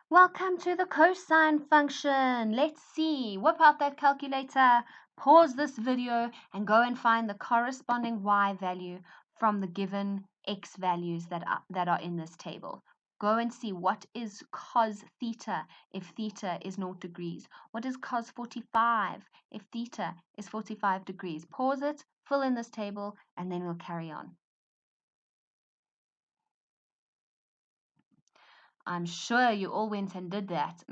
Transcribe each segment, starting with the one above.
Welcome to the cosine function. Let's see. Whip out that calculator, pause this video, and go and find the corresponding y value from the given x values that are in this table. Go and see what is cos theta if theta is 0 degrees. What is cos 45 if theta is 45 degrees. Pause it, fill in this table, and then we'll carry on. I'm sure you all went and did that.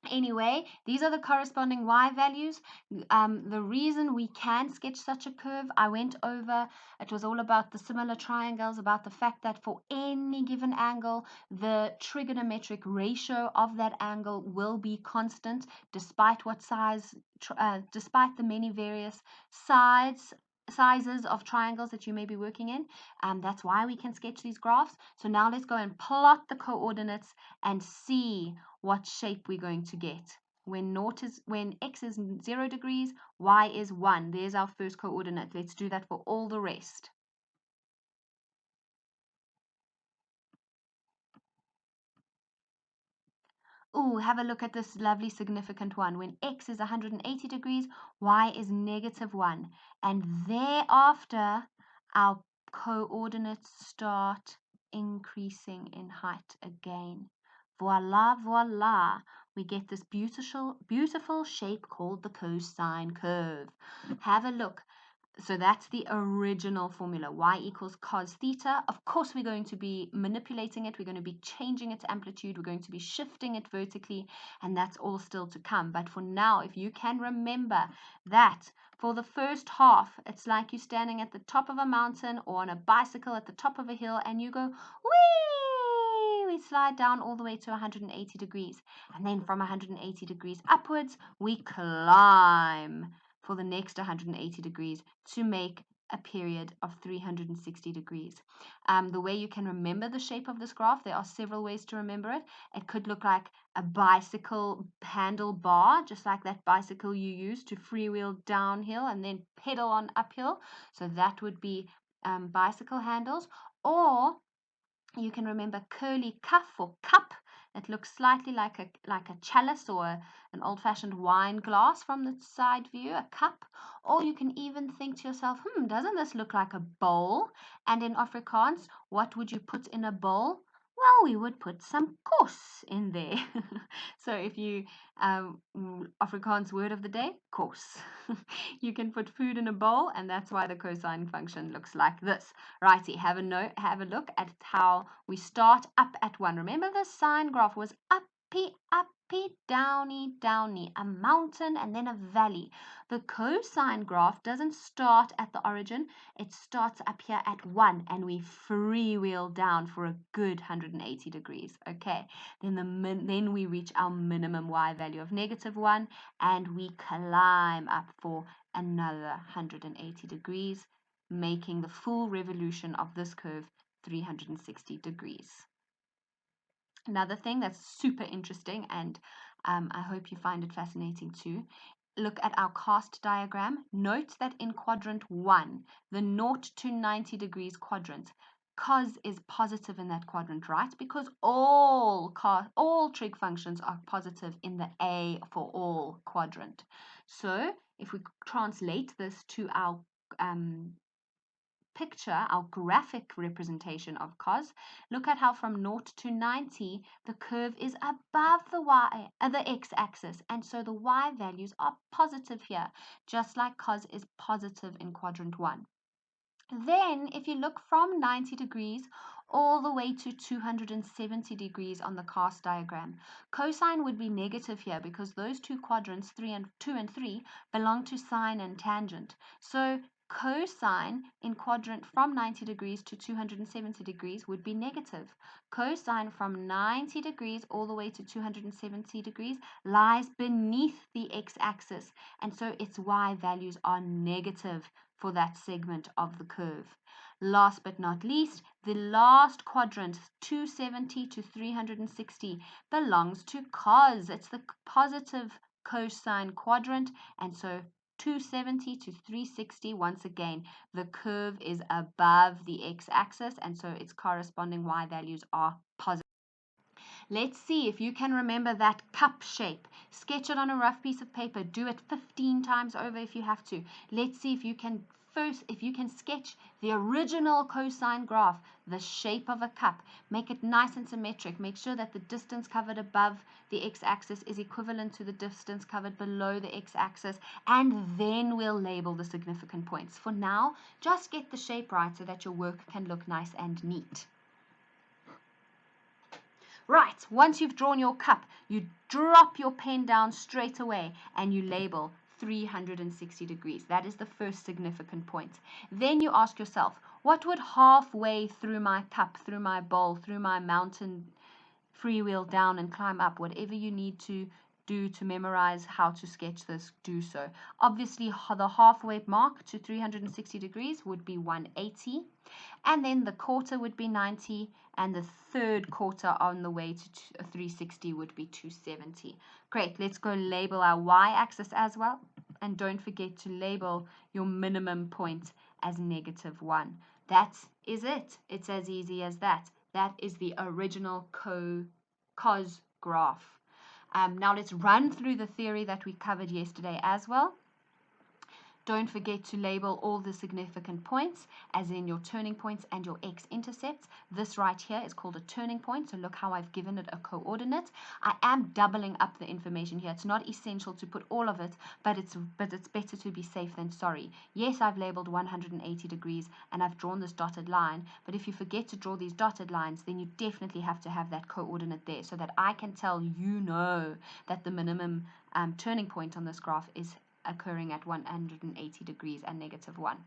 Anyway, these are the corresponding y values. The reason we can sketch such a curve, I went over, it was all about the similar triangles, about the fact that for any given angle, the trigonometric ratio of that angle will be constant despite what size, despite the many various sizes of triangles that you may be working in. That's why we can sketch these graphs. So now let's go and plot the coordinates and see what shape we're going to get. When x is 0 degrees, y is 1. There's our first coordinate. Let's do that for all the rest. Ooh, have a look at this lovely significant one. When x is 180 degrees, y is -1. And thereafter, our coordinates start increasing in height again. Voila, voila. We get this beautiful shape called the cosine curve. Have a look. So that's the original formula, y equals cos theta. Of course, we're going to be manipulating it. We're going to be changing its amplitude. We're going to be shifting it vertically, and that's all still to come. But for now, if you can remember that for the first half, it's like you're standing at the top of a mountain or on a bicycle at the top of a hill, and you go, whee! We slide down all the way to 180 degrees. And then from 180 degrees upwards, we climb for the next 180 degrees to make a period of 360 degrees. The way you can remember the shape of this graph, there are several ways to remember it. It could look like a bicycle handlebar, just like that bicycle you use to freewheel downhill and then pedal on uphill. So that would be bicycle handles. Or you can remember curly cuff or cup. It looks slightly like a chalice or an old-fashioned wine glass from the side view, a cup. Or you can even think to yourself, doesn't this look like a bowl? And in Afrikaans, what would you put in a bowl? Well, we would put some kos in there. So if you, Afrikaans word of the day, kos. You can put food in a bowl, and that's why the cosine function looks like this. Righty, have a look at how we start up at 1. Remember the sine graph was uppy, uppy, downy, downy, a mountain and then a valley. The cosine graph doesn't start at the origin. It starts up here at 1, and we freewheel down for a good 180 degrees. Okay, then we reach our minimum y value of -1, and we climb up for another 180 degrees, making the full revolution of this curve 360 degrees. Another thing that's super interesting, and I hope you find it fascinating too, look at our cast diagram. Note that in quadrant 1, the 0 to 90 degrees quadrant, cos is positive in that quadrant, right? Because all trig functions are positive in the A for all quadrant. So if we translate this to our picture, our graphic representation of cos, look at how from 0 to 90, the curve is above the x-axis, and so the y values are positive here, just like cos is positive in quadrant 1. Then, if you look from 90 degrees all the way to 270 degrees on the cast diagram, cosine would be negative here because those two quadrants, 2 and 3, belong to sine and tangent. So cosine in quadrant from 90 degrees to 270 degrees would be negative. Cosine from 90 degrees all the way to 270 degrees lies beneath the x-axis, and so its y values are negative for that segment of the curve. Last but not least, the last quadrant, 270 to 360, belongs to cos. It's the positive cosine quadrant, and so 270 to 360. Once again, the curve is above the x-axis, and so its corresponding y values are positive. Let's see if you can remember that cup shape. Sketch it on a rough piece of paper. Do it 15 times over if you have to. Let's see if you can sketch the original cosine graph, the shape of a cup. Make it nice and symmetric. Make sure that the distance covered above the x-axis is equivalent to the distance covered below the x-axis, and then we'll label the significant points. For now, just get the shape right so that your work can look nice and neat. Right, once you've drawn your cup, you drop your pen down straight away and you label 360 degrees. That is the first significant point. Then you ask yourself, what would halfway through my cup, through my bowl, through my mountain freewheel down and climb up, whatever you need to do to memorize how to sketch this, do so. Obviously, the halfway mark to 360 degrees would be 180, and then the quarter would be 90, and the third quarter on the way to 360 would be 270. Great, let's go label our y-axis as well, and don't forget to label your minimum point as -1. That is it. It's as easy as that. That is the original cos graph. Now let's run through the theory that we covered yesterday as well. Don't forget to label all the significant points, as in your turning points and your x-intercepts. This right here is called a turning point, so look how I've given it a coordinate. I am doubling up the information here. It's not essential to put all of it, but it's better to be safe than sorry. Yes, I've labeled 180 degrees and I've drawn this dotted line, but if you forget to draw these dotted lines, then you definitely have to have that coordinate there so that I can tell you know that the minimum turning point on this graph is occurring at 180 degrees and -1.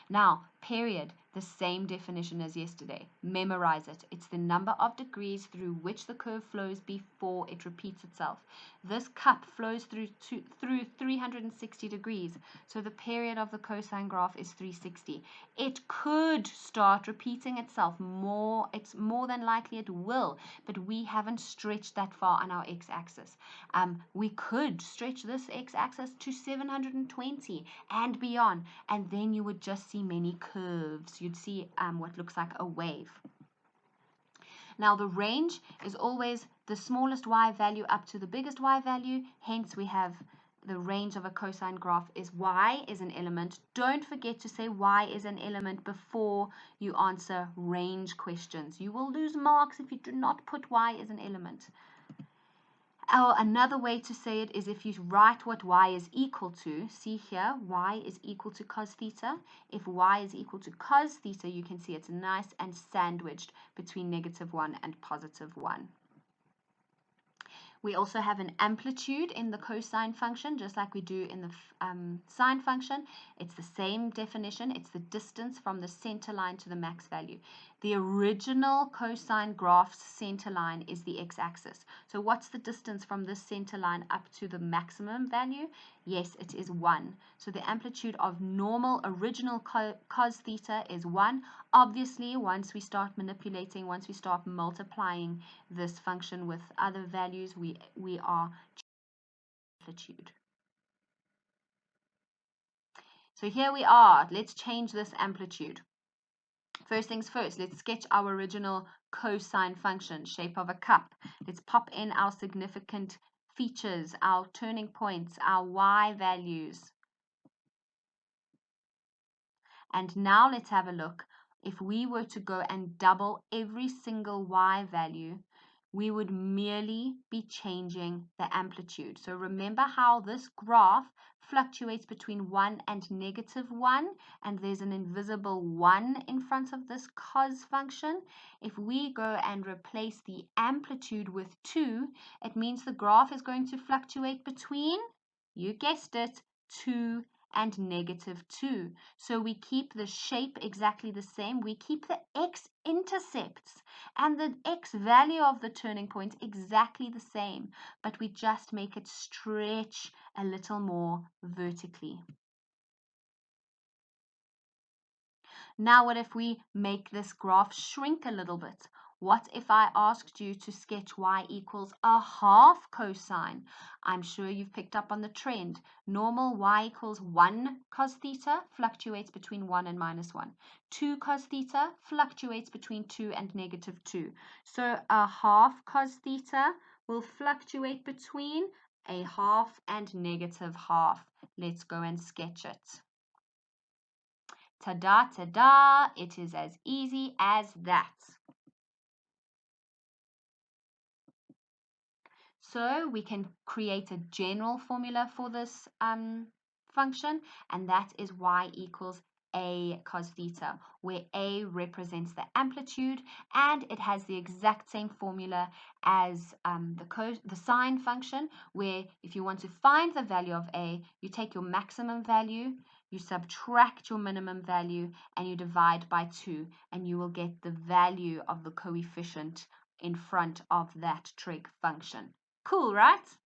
Now, period, the same definition as yesterday. Memorize it. It's the number of degrees through which the curve flows before it repeats itself. This cup flows through 360 degrees, so the period of the cosine graph is 360. It could start repeating itself more. It's more than likely it will, but we haven't stretched that far on our x-axis. We could stretch this x-axis to 720 and beyond, and then you would just see many curves. You'd see what looks like a wave. Now the range is always the smallest y value up to the biggest y value, hence we have the range of a cosine graph is y is an element. Don't forget to say y is an element before you answer range questions. You will lose marks if you do not put y as an element. Another way to say it is if you write what y is equal to. See here, y is equal to cos theta. If y is equal to cos theta, you can see it's nice and sandwiched between -1 and +1. We also have an amplitude in the cosine function, just like we do in the sine function. It's the same definition. It's the distance from the center line to the max value. The original cosine graph's center line is the x-axis. So what's the distance from this center line up to the maximum value? Yes, it is 1. So the amplitude of normal original cos theta is 1. Obviously, once we start manipulating, once we start multiplying this function with other values, we are amplitude. So here we are. Let's change this amplitude. First things first, let's sketch our original cosine function, shape of a cup. Let's pop in our significant features, our turning points, our y values. And now let's have a look. If we were to go and double every single y value, we would merely be changing the amplitude. So remember how this graph fluctuates between 1 and -1, and there's an invisible 1 in front of this cos function. If we go and replace the amplitude with 2, it means the graph is going to fluctuate between, you guessed it, 2 and -2. So we keep the shape exactly the same. We keep the x-intercepts and the x value of the turning point exactly the same, but we just make it stretch a little more vertically. Now what if we make this graph shrink a little bit? What if I asked you to sketch y equals a half cosine? I'm sure you've picked up on the trend. Normal y equals 1 cos theta fluctuates between 1 and -1. 2 cos theta fluctuates between 2 and -2. So a half cos theta will fluctuate between a half and -half. Let's go and sketch it. Ta-da, ta-da, it is as easy as that. So we can create a general formula for this function, and that is y equals a cos theta, where a represents the amplitude, and it has the exact same formula as the sine function, where if you want to find the value of a, you take your maximum value, you subtract your minimum value, and you divide by 2, and you will get the value of the coefficient in front of that trig function. Cool, right?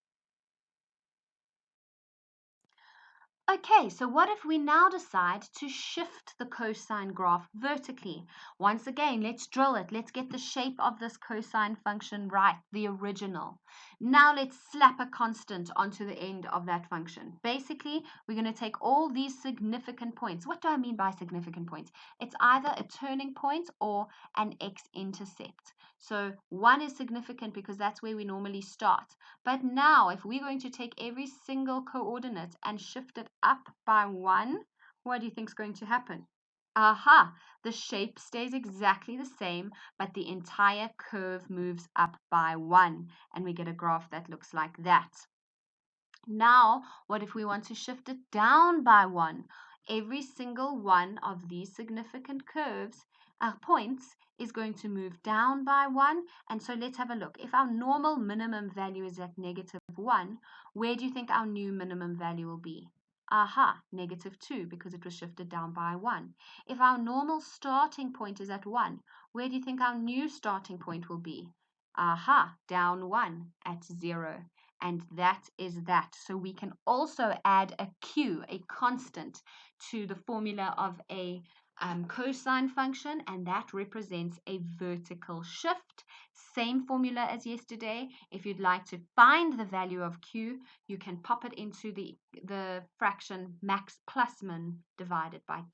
Okay, so what if we now decide to shift the cosine graph vertically? Once again, let's drill it. Let's get the shape of this cosine function right, the original. Now let's slap a constant onto the end of that function. Basically, we're going to take all these significant points. What do I mean by significant points? It's either a turning point or an x-intercept. So 1 is significant because that's where we normally start. But now, if we're going to take every single coordinate and shift it up by 1, what do you think is going to happen? Aha! The shape stays exactly the same, but the entire curve moves up by 1, and we get a graph that looks like that. Now, what if we want to shift it down by 1? Every single one of these significant curves, points, is going to move down by 1. And so let's have a look. If our normal minimum value is at -1, where do you think our new minimum value will be? Aha, -2, because it was shifted down by 1. If our normal starting point is at 1, where do you think our new starting point will be? Aha, down 1 at 0. And that is that. So we can also add a q, a constant, to the formula of a cosine function, and that represents a vertical shift. Same formula as yesterday. If you'd like to find the value of q, you can pop it into the fraction max plus min divided by q.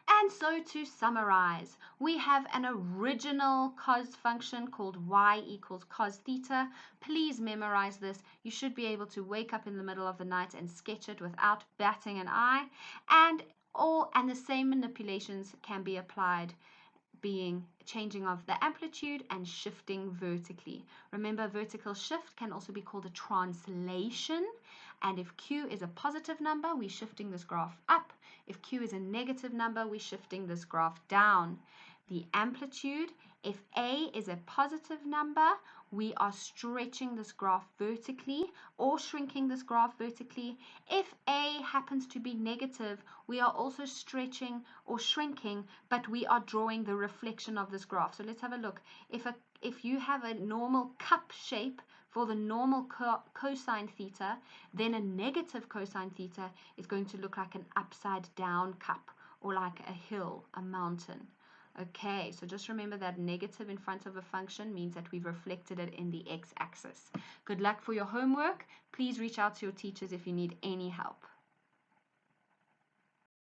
And so to summarize, we have an original cos function called y equals cos theta. Please memorize this. You should be able to wake up in the middle of the night and sketch it without batting an eye. And the same manipulations can be applied, being changing of the amplitude and shifting vertically. Remember, vertical shift can also be called a translation. And if q is a positive number, we're shifting this graph up. If q is a negative number, we're shifting this graph down. The amplitude, if a is a positive number, we are stretching this graph vertically or shrinking this graph vertically. If a happens to be negative, we are also stretching or shrinking, but we are drawing the reflection of this graph. So let's have a look. If you have a normal cup shape for the normal cosine theta, then a negative cosine theta is going to look like an upside down cup, or like a hill, a mountain. Okay, so just remember that negative in front of a function means that we've reflected it in the x-axis. Good luck for your homework. Please reach out to your teachers if you need any help.